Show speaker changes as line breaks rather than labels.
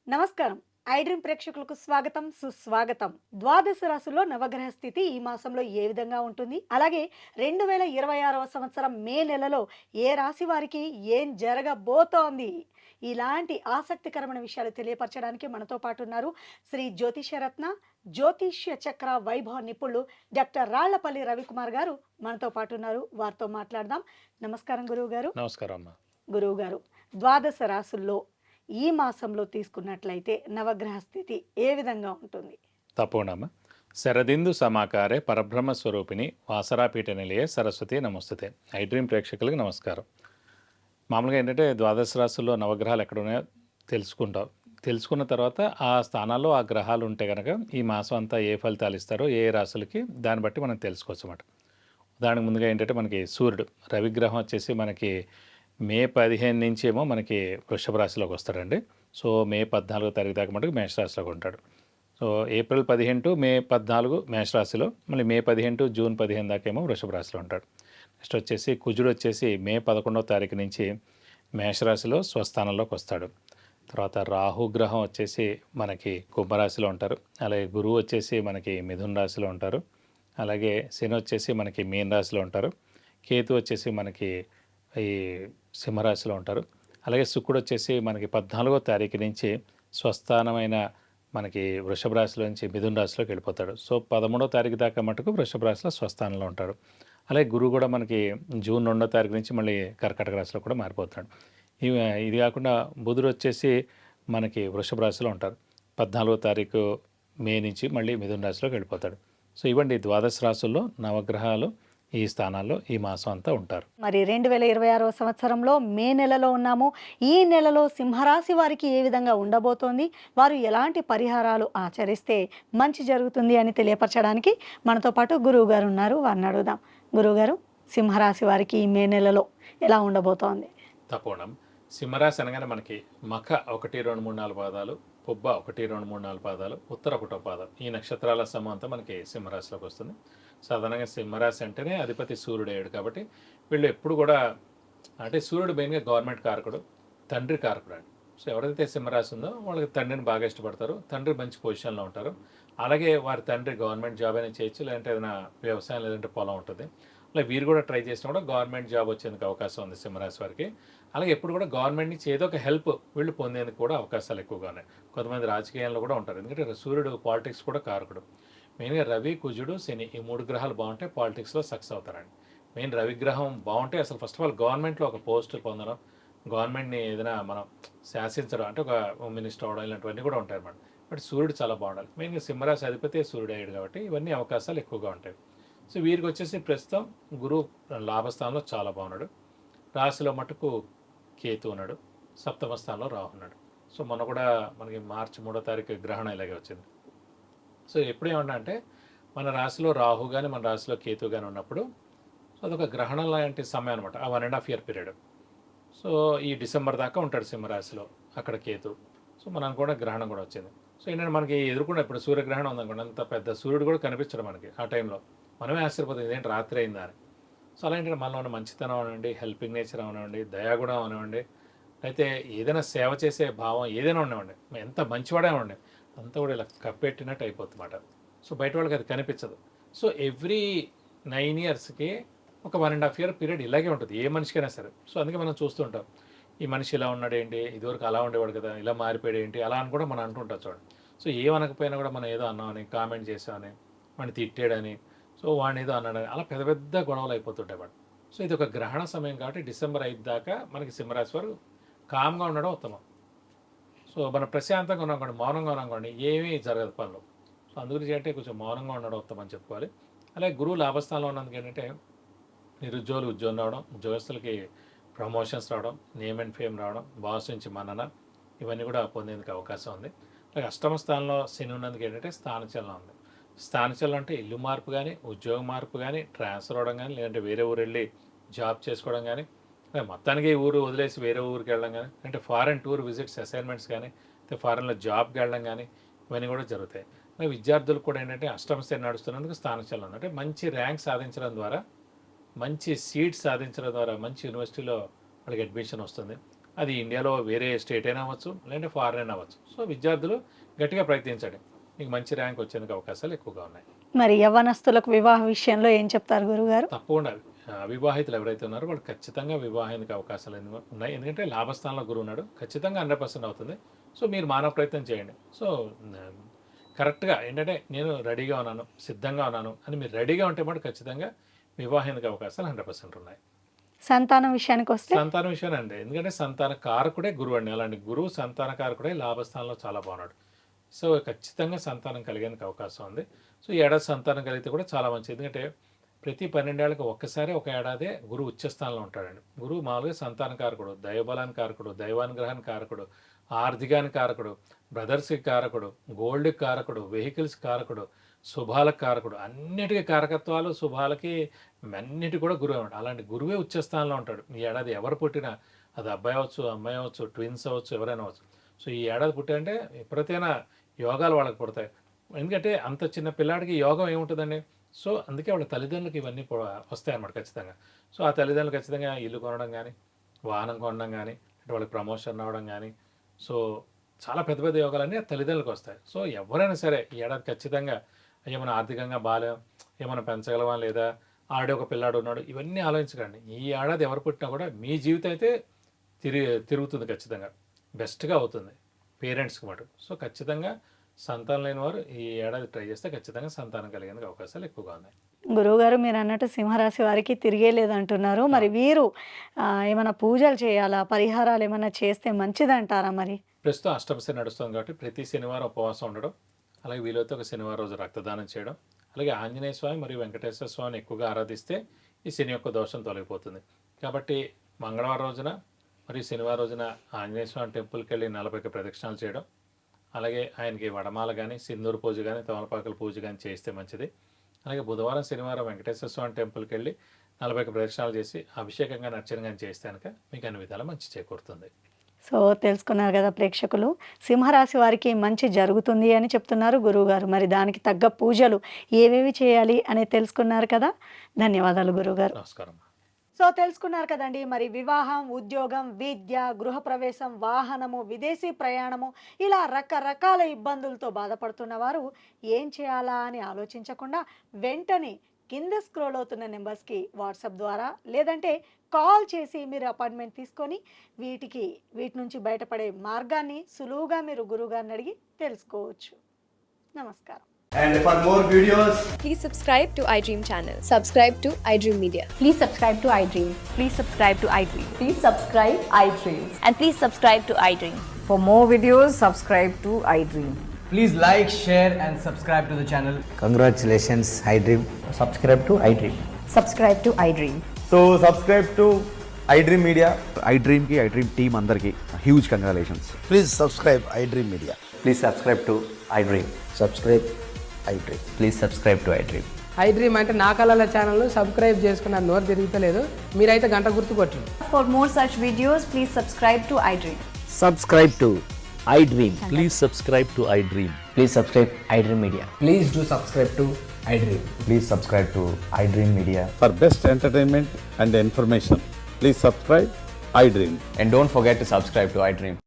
నమస్కారం. I dream ప్రేక్షకులకు స్వాగతం, సుస్వాగతం. ద్వాదశ రాశుల్లో నవగ్రహ స్థితి ఈ మాసంలో ఏ విధంగా ఉంటుంది? అలాగే 2026వ సంవత్సరం మే నెలలో ఏ రాశి వారికి ఏం జరగబోతోంది? ఇలాంటి ఆసక్తికరమైన విషయాలు తెలియపరచడానికి మనతో పాటు ఉన్నారు శ్రీ జ్యోతిషరత్న, జ్యోతిష్య చక్ర వైభవ నిపుణులు డాక్టర్ రాళ్లపల్లి రవికుమార్ గారు మనతో పాటు ఉన్నారు. వారితో మాట్లాడదాం. నమస్కారం గురువుగారు.
నమస్కారం అమ్మా.
గురువుగారు, ద్వాదశ రాశుల్లో ఈ మాసంలో తీసుకున్నట్లయితే నవగ్రహ స్థితి ఏ విధంగా ఉంటుంది?
తప్పకుండా అమ్మా. శరదిందు సమాకారే పరబ్రహ్మ స్వరూపిణి వాసరాపీఠ నిలయే సరస్వతి నమస్తుతే. ఐ డ్రీమ్ ప్రేక్షకులకు నమస్కారం. మామూలుగా ఏంటంటే ద్వాదశ రాశుల్లో నవగ్రహాలు ఎక్కడ ఉన్నాయో తెలుసుకుంటాం. తెలుసుకున్న తర్వాత ఆ స్థానాల్లో ఆ గ్రహాలు ఉంటే కనుక ఈ మాసం అంతా ఏ ఫలితాలు ఇస్తారో ఏ రాశులకి దాన్ని బట్టి మనం తెలుసుకోవచ్చు అన్నమాట. దానికి ముందుగా ఏంటంటే మనకి సూర్యుడు రవిగ్రహం వచ్చేసి మనకి మే 15 నుంచి ఏమో మనకి వృషభ రాశిలోకి వస్తాడండి. సో మే 14 తారీఖు దాకా మటుకు మేషరాశిలోకి ఉంటాడు. సో ఏప్రిల్ 15 టు మే 14 మేషరాశిలో, మళ్ళీ మే 15 టు జూన్ 15 దాకా ఏమో వృషభ రాశిలో ఉంటాడు. నెక్స్ట్ వచ్చేసి కుజుడు వచ్చేసి మే 11వ తారీఖు నుంచి మేషరాశిలో స్వస్థానంలోకి వస్తాడు. తర్వాత రాహుగ్రహం వచ్చేసి మనకి కుంభరాశిలో ఉంటారు. అలాగే గురువు వచ్చేసి మనకి మిథున రాశిలో ఉంటారు. అలాగే శని వచ్చేసి మనకి మీన రాశిలో ఉంటారు. కేతు వచ్చేసి మనకి ఈ సింహరాశిలో ఉంటారు. అలాగే శుక్రుడు వచ్చేసి మనకి 14వ తారీఖు నుంచి స్వస్థానమైన మనకి వృషభ రాశిలో నుంచి మిథున రాశిలోకి వెళ్ళిపోతాడు. సో 13వ తారీఖు దాకా మటుకు వృషభ రాశిలో స్వస్థానంలో ఉంటాడు. అలాగే గురువు కూడా మనకి జూన్ 2వ తారీఖు నుంచి మళ్ళీ కర్కాటక రాశిలో కూడా మారిపోతాడు. ఇది కాకుండా బుధుడు వచ్చేసి మనకి వృషభ రాశిలో ఉంటారు. 14వ తారీఖు మే నుంచి మళ్ళీ మిథున రాశిలోకి వెళ్ళిపోతాడు. సో ఇవ్వండి ద్వాదశ రాశుల్లో నవగ్రహాలు ఈ స్థానాల్లో ఈ మాసం అంతా ఉంటారు.
మరి 2026వ సంవత్సరంలో మే నెలలో ఉన్నాము. ఈ నెలలో సింహరాశి వారికి ఏ విధంగా ఉండబోతోంది, వారు ఎలాంటి పరిహారాలు ఆచరిస్తే మంచి జరుగుతుంది అని తెలియపరచడానికి మనతో పాటు గురువు గారు ఉన్నారు. వారిని అడుగుదాం. గురువుగారు, సింహరాశి వారికి ఈ మే నెలలో ఎలా ఉండబోతోంది?
తప్పకుండా. సింహరాశి అనగానే మనకి మఖ 1, 2, 3, 4 పాదాలు, పుబ్బ 1, 2, 3, 4 పాదాలు, ఉత్తర 1వ పాదం, ఈ నక్షత్రాల సమూహం అంతా మనకి సింహరాశిలోకి వస్తుంది. సాధారణంగా సింహరాశి అంటేనే అధిపతి సూర్యుడు అయ్యాడు కాబట్టి వీళ్ళు ఎప్పుడు కూడా అంటే సూర్యుడు మెయిన్గా గవర్నమెంట్ కారకుడు, తండ్రి కారకుడు అండి. సో ఎవరైతే సింహరాశి ఉందో వాళ్ళకి తండ్రిని బాగా ఇష్టపడతారు, తండ్రి మంచి పొజిషన్లో ఉంటారు. అలాగే వారి తండ్రి గవర్నమెంట్ జాబ్ అయినా చేయొచ్చు, లేదంటే ఏదైనా వ్యవసాయం లేదంటే పొలం ఉంటుంది. అలా వీరు కూడా ట్రై చేసినా కూడా గవర్నమెంట్ జాబ్ వచ్చేందుకు అవకాశం ఉంది సింహరాశి వారికి. అలాగే ఎప్పుడు కూడా గవర్నమెంట్ నుంచి ఏదో ఒక హెల్ప్ వీళ్ళు పొందేందుకు కూడా అవకాశాలు ఎక్కువగా ఉన్నాయి. కొంతమంది రాజకీయాల్లో కూడా ఉంటారు, ఎందుకంటే సూర్యుడు పాలిటిక్స్ కూడా కారకుడు. మెయిన్గా రవి, కుజుడు, శని ఈ 3 గ్రహాలు బాగుంటే పాలిటిక్స్లో సక్సెస్ అవుతారండి. మెయిన్ రవి గ్రహం బాగుంటే అసలు ఫస్ట్ ఆఫ్ ఆల్ గవర్నమెంట్లో ఒక పోస్ట్ పొందడం, గవర్నమెంట్ని ఏదైనా మనం శాసించడం, అంటే ఒక మినిస్టర్ అవడం ఇలాంటివన్నీ కూడా ఉంటాయి అన్నమాట. బట్ సూర్యుడు చాలా బాగుండాలి. మెయిన్గా సింహరాశి అధిపతి సూర్యుడు అయ్యాడు కాబట్టి ఇవన్నీ అవకాశాలు ఎక్కువగా ఉంటాయి. సో వీరికి వచ్చేసి ప్రస్తుతం గురువు లాభస్థానంలో చాలా బాగున్నాడు. రాశిలో మటుకు కేతు ఉన్నాడు, సప్తమ స్థానంలో రాహు ఉన్నాడు. సో మొన్న కూడా మనకి మార్చి 3వ తారీఖు గ్రహణం ఇలాగే వచ్చింది. సో ఎప్పుడేమన్నా అంటే మన రాశిలో రాహు కానీ మన రాశిలో కేతు కానీ ఉన్నప్పుడు సో అదొక గ్రహణం లాంటి సమయం అనమాట. ఆ 1.5 ఇయర్ పీరియడ్. సో ఈ డిసెంబర్ దాకా ఉంటాడు సింహరాశిలో అక్కడ కేతు. సో మనకు కూడా గ్రహణం కూడా వచ్చింది. సో ఏంటంటే మనకి ఎదుర్కొన్న ఇప్పుడు సూర్యగ్రహణం ఉందనుకోండి, అంత పెద్ద సూర్యుడు కూడా కనిపించడం మనకి ఆ టైంలో. మనమే ఆశ్చర్యపోతుంది ఇదేంటి రాత్రి అయిందా అని. సో అలా ఏంటంటే మనలో ఉన్న మంచితనం అనివ్వండి, హెల్పింగ్ నేచర్ అవనివ్వండి, దయాగుణం అనివ్వండి, అయితే ఏదైనా సేవ చేసే భావం ఏదైనా ఉండేవండి, ఎంత మంచివాడే ఉండే అంతా కూడా ఇలా కప్పెట్టినట్టు అయిపోతుంది అన్నమాట. సో బయట వాళ్ళకి అది కనిపించదు. సో ఎవ్రీ 9 ఇయర్స్కి ఒక 1.5 ఇయర్ పీరియడ్ ఇలాగే ఉంటుంది ఏ మనిషికైనా సరే. సో అందుకే మనం చూస్తుంటాం ఈ మనిషి ఇలా ఉన్నాడు ఏంటి, ఇదివరకు అలా ఉండేవాడు కదా, ఇలా మారిపోయాడు ఏంటి, అలా అని కూడా మనం అంటుంటాం చూడండి. సో ఏమనకపోయినా కూడా మనం ఏదో అన్నామని, కామెంట్ చేసామని, వాడిని తిట్టాడని, సో వాడిని ఏదో అన్నాడని, అలా పెద్ద పెద్ద గొడవలు అయిపోతుంటాయి వాడు. సో ఇది ఒక గ్రహణ సమయం కాబట్టి డిసెంబర్ 5 దాకా మనకి సింహరాశి వారు కామ్గా ఉండడం ఉత్తమం. సో మనం ప్రశాంతంగా ఉన్నాం, మౌనంగా ఉన్నాం, ఏమీ జరగదు పనులు. సో అందుగురించి అంటే కొంచెం మౌనంగా ఉండడం ఉత్తమం అని చెప్పుకోవాలి. అలాగే గురువు లాభస్థానంలో ఉన్నందుకు ఏంటంటే నిరుద్యోగులు ఉద్యోగం రావడం, ఉద్యోగస్తులకి ప్రమోషన్స్ రావడం, నేమ్ అండ్ ఫేమ్ రావడం, బాస్ నుంచి మన్నన, ఇవన్నీ కూడా పొందేందుకు అవకాశం ఉంది. అలాగే అష్టమ స్థానంలో శని ఉన్నందుకు ఏంటంటే స్థానచలనం ఉంది. స్థానచలనం అంటే ఇల్లు మార్పు కానీ, ఉద్యోగ మార్పు కానీ, ట్రాన్స్ఫర్ అవ్వడం కానీ, లేదంటే వేరే ఊరు వెళ్ళి జాబ్ చేసుకోవడం కానీ, మొత్తానికి ఊరు వదిలేసి వేరే ఊరికి వెళ్ళడం కానీ, అంటే ఫారెన్ టూర్ విజిట్స్ అసైన్మెంట్స్ కానీ, అయితే ఫారెన్లో జాబ్కి వెళ్ళడం కానీ, ఇవన్నీ కూడా జరుగుతాయి. అలాగే విద్యార్థులకు కూడా ఏంటంటే అష్టమ శని నడుస్తున్నందుకు స్థానచలనం అంటే మంచి ర్యాంక్ సాధించడం ద్వారా, మంచి సీట్ సాధించడం ద్వారా మంచి యూనివర్సిటీలో వాళ్ళకి అడ్మిషన్ వస్తుంది. అది ఇండియాలో వేరే స్టేట్ అయినా అవ్వచ్చు, లేదంటే ఫారెన్ అయినా అవ్వచ్చు. సో విద్యార్థులు గట్టిగా ప్రయత్నించండి, మీకు మంచి ర్యాంక్ వచ్చేందుకు అవకాశాలు ఎక్కువగా ఉన్నాయి.
మరి యవ్వనస్తులకు వివాహ విషయంలో ఏం చెప్తారు గురుగారు?
తప్పకుండా అవివాహితులు ఎవరైతే ఉన్నారో వాళ్ళు ఖచ్చితంగా వివాహానికి అవకాశాలు ఉన్నాయి. ఎందుకంటే లాభస్థానంలో గురువు ఉన్నాడు, ఖచ్చితంగా 100% అవుతుంది. సో మీరు మానవ ప్రయత్నం చేయండి. సో కరెక్ట్గా ఏంటంటే నేను రెడీగా ఉన్నాను, సిద్ధంగా ఉన్నాను అని మీరు రెడీగా ఉంటే మాట ఖచ్చితంగా వివాహానికి అవకాశాలు 100% ఉన్నాయి.
సంతానం విషయానికి వస్తే
సంతానం విషయం అండి, ఎందుకంటే సంతాన కారకుడే గురువు అండి. అలాంటి గురువు సంతాన కారకుడే లాభస్థానంలో చాలా బాగున్నాడు. సో ఖచ్చితంగా సంతానం కలిగేందుకు అవకాశం ఉంది. సో ఈ ఏడాది సంతానం కలిగితే కూడా చాలా మంచిది. ఎందుకంటే ప్రతి 12 ఏళ్ళకి ఒక్కసారి ఒక ఏడాదే గురువు ఉచ్చస్థానంలో ఉంటాడండి. గురువు మామూలుగా సంతాన కారకుడు, దైవబలానికి కారకుడు, దైవానుగ్రహానికి కారకుడు, ఆర్థికానికి కారకుడు, బ్రదర్స్కి కారకుడు, గోల్డ్కి కారకుడు, వెహికల్స్ కారకుడు, శుభాలకు కారకుడు, అన్నిటికీ కారకత్వాలు శుభాలకి అన్నిటి కూడా గురువే ఉంటాడు. అలాంటి గురువే ఉచ్చస్థానంలో ఉంటాడు. ఈ ఏడాది ఎవరు పుట్టినా అది అబ్బాయి అవ్వచ్చు, అమ్మాయి అవ్వచ్చు, ట్విన్స్ అవ్వచ్చు, ఎవరైనా అవ్వచ్చు. సో ఈ ఏడాది పుట్టారంటే ఎప్పుడైనా యోగాలు వాళ్ళకి పుడతాయి. ఎందుకంటే అంత చిన్న పిల్లాడికి యోగం ఏముంటుందండి? సో అందుకే వాళ్ళ తల్లిదండ్రులకి ఇవన్నీ వస్తాయి అన్నమాట ఖచ్చితంగా. సో ఆ తల్లిదండ్రులు ఖచ్చితంగా ఇల్లు కొనడం కానీ, వాహనం కొనడం కానీ, అంటే వాళ్ళకి ప్రమోషన్ రావడం కానీ, సో చాలా పెద్ద పెద్ద యోగాలన్నీ ఆ తల్లిదండ్రులకు వస్తాయి. సో ఎవరైనా సరే ఈ ఏడాది ఖచ్చితంగా ఏమైనా ఆర్థికంగా బాగాలేం, ఏమైనా పెంచగలవా, లేదా ఆడే ఒక పిల్లాడు ఉన్నాడు, ఇవన్నీ ఆలోచించకండి. ఈ ఏడాది ఎవరు పుట్టినా కూడా మీ జీవితం అయితే తిరుగుతుంది, ఖచ్చితంగా బెస్ట్గా అవుతుంది పేరెంట్స్కి మటు. సో ఖచ్చితంగా సంతానం లేని వారు ఈ ఏడాది ట్రై చేస్తే ఖచ్చితంగా సంతానం కలిగేందుకు అవకాశాలు ఎక్కువగా ఉన్నాయి.
గురువుగారు మీరు అన్నట్టు సింహరాశి వారికి తిరిగే లేదంటున్నారు. మరి వీరు ఏమైనా పూజలు చేయాలా, పరిహారాలు ఏమైనా చేస్తే మంచిదంటారా? మరి
ప్రస్తుతం అష్టమశని నడుస్తుంది కాబట్టి ప్రతి శనివారం ఉపవాసం ఉండడం, అలాగే వీలైతే ఒక శనివారం రోజు రక్తదానం చేయడం, అలాగే ఆంజనేయ స్వామి మరియు వెంకటేశ్వర స్వామిని ఎక్కువగా ఆరాధిస్తే ఈ శని యొక్క దోషం తొలగిపోతుంది. కాబట్టి మంగళవారం రోజున మరియు శనివారం రోజున ఆంజనేయ స్వామి టెంపుల్కి వెళ్ళి 40 ప్రదక్షిణాలు చేయడం, అలాగే ఆయనకి వడమాల కానీ, సింధూరు పూజ కానీ, తమలపాకుల పూజ కానీ చేస్తే మంచిది. అలాగే బుధవారం శనివారం వెంకటేశ్వర స్వామి టెంపుల్కి వెళ్ళి 40 ప్రదక్షిణాలు చేసి అభిషేకం కానీ అర్చన కానీ చేస్తే కనుక మీకు అన్ని విధాలా మంచి చేకూరుతుంది.
సో తెలుసుకున్నారు కదా ప్రేక్షకులు, సింహరాశి వారికి మంచి జరుగుతుంది అని చెప్తున్నారు గురువుగారు. మరి దానికి తగ్గ పూజలు ఏవేవి చేయాలి అనేది తెలుసుకున్నారు కదా. ధన్యవాదాలు గురువుగారు.
నమస్కారం.
సో తెలుసుకున్నారు కదండి. మరి వివాహం, ఉద్యోగం, విద్య, గృహప్రవేశం, వాహనము, విదేశీ ప్రయాణము, ఇలా రకరకాల ఇబ్బందులతో బాధపడుతున్న వారు ఏం చేయాలా అని ఆలోచించకుండా వెంటనే కింద స్క్రోల్ అవుతున్న నెంబర్స్కి వాట్సాప్ ద్వారా లేదంటే కాల్ చేసి మీరు అపాయింట్మెంట్ తీసుకొని వీటి నుంచి బయటపడే మార్గాన్ని సులువుగా మీరు గురువుగారిని అడిగి తెలుసుకోవచ్చు. నమస్కారం.
And for more videos,
Please subscribe to iDream channel. Subscribe to iDream Media.
Please subscribe to iDream.
Please subscribe to iDream.
Please subscribe iDream.
And please subscribe to iDream.
For more videos, subscribe to iDream.
please like, share, and subscribe to the channel.
Congratulations, iDream.
Subscribe to iDream.
Subscribe to iDream.
So subscribe to iDream Media.
iDream ki iDream team andarki huge congratulations.
Please subscribe iDream Media.
Please subscribe to iDream.
Subscribe iDream.
Please subscribe to iDream.
iDream అంటే నా కళల channel subscribe చేసుకున్న నోరు తిరుగుతలేదు, మీరైతే గంట గుర్తు కొట్టండి.
For more such videos, please subscribe to iDream.
Subscribe to iDream. Please subscribe to iDream.
Please subscribe iDream Media.
Please do subscribe to iDream.
Please subscribe to iDream Media.
For best entertainment and information, please subscribe iDream.
And don't forget to subscribe to iDream.